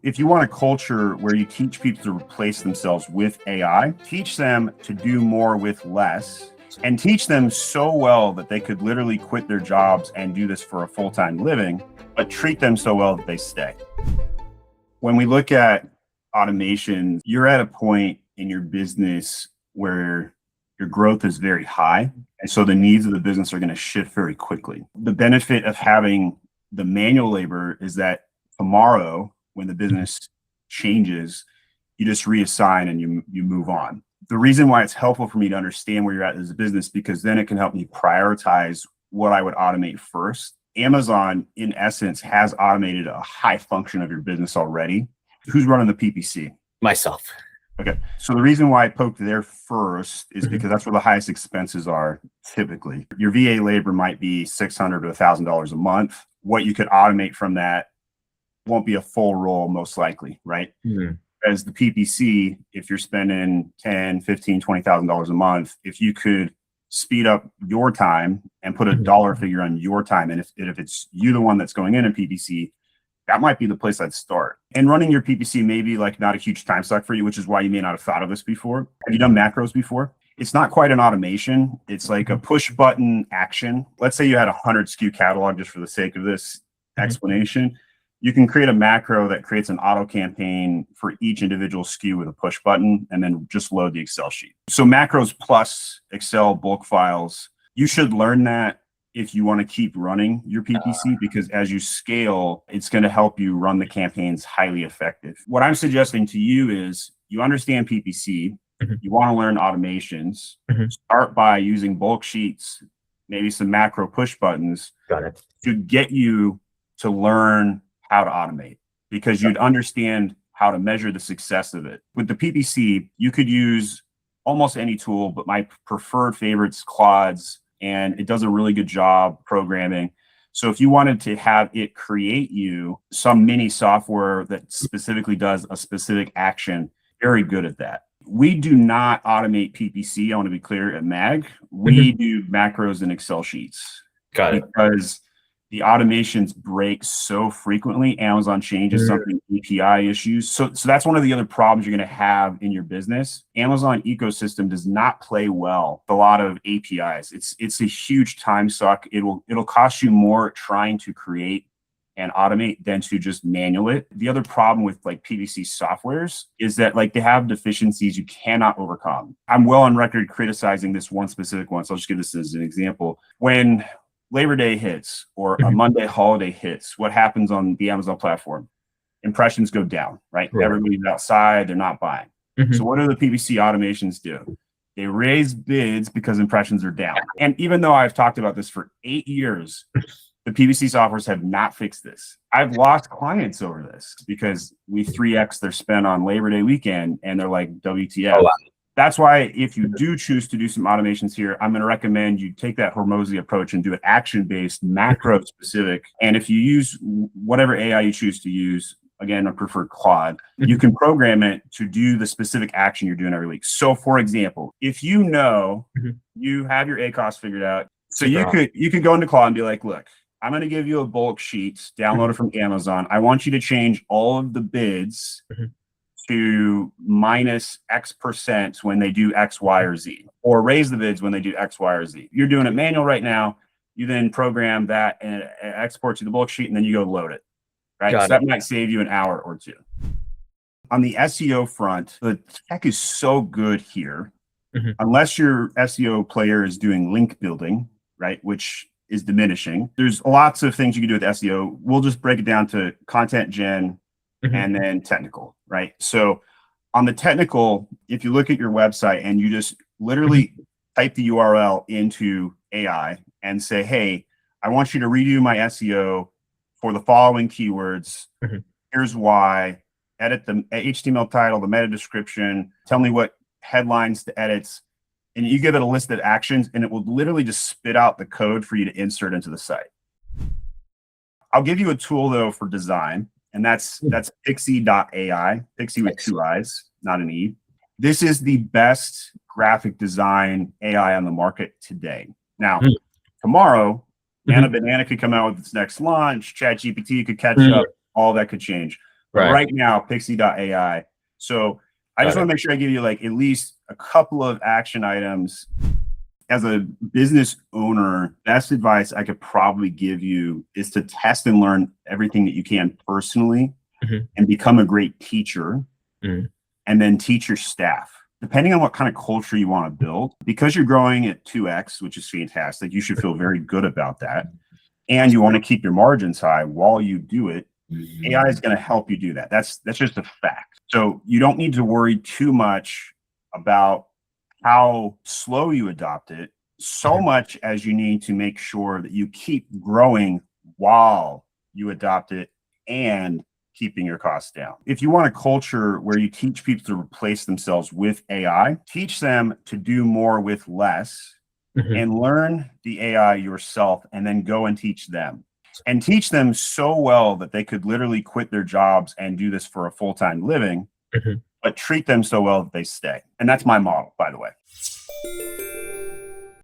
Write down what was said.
If you want a culture where you teach people to replace themselves with AI, teach them to do more with less, and teach them so well that they could literally quit their jobs and do this for a full-time living, but treat them so well that they stay. When we look at automation, you're at a point in your business where your growth is very high. And so the needs of the business are going to shift very quickly. The benefit of having the manual labor is that tomorrow, when the business changes, you just reassign and you move on. The reason why it's helpful for me to understand where you're at as a business, because then it can help me prioritize what I would automate first. Amazon, in essence, has automated a high function of your business already. Who's running the PPC? Myself. Okay. So the reason why I poked there first is because that's where the highest expenses are typically. Your VA labor might be $600 to $1,000 a month. What you could automate from that won't be a full role, most likely, right? As the PPC, if you're spending $10, $15, $20,000 a month, if you could speed up your time and put a dollar figure on your time, and if it's you the one that's going in PPC, that might be the place I'd start. And running your PPC may be like not a huge time suck for you, which is why you may not have thought of this before. Have you done macros before? It's not quite an automation. It's like a push button action. Let's say you had a 100 SKU catalog, just for the sake of this explanation. You can create a macro that creates an auto campaign for each individual SKU with a push button, and then just load the Excel sheet. So macros plus Excel bulk files, you should learn that if you want to keep running your PPC, because as you scale, it's going to help you run the campaigns highly effective. What I'm suggesting to you is you understand PPC, you want to learn automations, start by using bulk sheets, maybe some macro push buttons to get you to learn how to automate, because you'd understand how to measure the success of it. With the PPC, you could use almost any tool, but my preferred favorite's Claude's, and it does a really good job programming. So if you wanted to have it create you some mini software that specifically does a specific action, very good at that. We do not automate PPC, I want to be clear, at MAG. We do macros and Excel sheets. Because the automations break so frequently. Amazon changes something, API issues. So that's one of the other problems you're going to have in your business. Amazon ecosystem does not play well with a lot of APIs. It's a huge time suck. It'll cost you more trying to create and automate than to just manual it. The other problem with like PPC softwares is that like they have deficiencies you cannot overcome. I'm well on record criticizing this one specific one. So I'll just give this as an example. When Labor Day hits or a Monday holiday hits, what happens on the Amazon platform? Impressions go down, right? Everybody's outside, they're not buying. So what do the PPC automations do? They raise bids because impressions are down. And even though I've talked about this for 8 years, the PPC softwares have not fixed this. I've lost clients over this because we 3x their spend on Labor Day weekend and they're like, WTF. Oh, wow. That's why if you do choose to do some automations here, I'm going to recommend you take that Hormozy approach and do it action-based, macro-specific. And if you use whatever AI you choose to use, again, I prefer Claude, you can program it to do the specific action you're doing every week. So for example, if you know you have your ACOS figured out, so you could go into Claude and be like, look, I'm going to give you a bulk sheet, download it from Amazon. I want you to change all of the bids to minus X% when they do X, Y, or Z, or raise the bids when they do X, Y, or Z. You're doing it manual right now. You then program that and export to the bulk sheet, and then you go load it, right? So that might save you an hour or two. On the SEO front, the tech is so good here, unless your SEO player is doing link building, right, which is diminishing. There's lots of things you can do with SEO. We'll just break it down to content gen, and then technical, right? So on the technical, if you look at your website and you just literally type the URL into AI and say, hey, I want you to redo my SEO for the following keywords. Here's why. Edit the HTML title, the meta description, tell me what headlines to edit. And you give it a list of actions and it will literally just spit out the code for you to insert into the site. I'll give you a tool though for design. And that's Pixie.AI, Pixie with 2 I's, not an E. This is the best graphic design AI on the market today. Now, tomorrow, Banana could come out with its next launch, ChatGPT could catch up, all that could change. But Right. right now, Pixie.AI. So I just Got want it. to make sure I give you like at least a couple of action items. As a business owner, best advice I could probably give you is to test and learn everything that you can personally Mhm. and become a great teacher, Mhm. and then teach your staff. Depending on what kind of culture you want to build, because you're growing at 2x, which is fantastic, you should feel very good about that. And you want to keep your margins high while you do it. AI is going to help you do that. That's just a fact. So you don't need to worry too much about how slow you adopt it, so Mhm. much as you need to make sure that you keep growing while you adopt it and keeping your costs down. If you want a culture where you teach people to replace themselves with AI, teach them to do more with less Mhm. and learn the AI yourself, and then go and teach them. And teach them so well that they could literally quit their jobs and do this for a full-time living, Mhm. but treat them so well that they stay. And that's my model, by the way.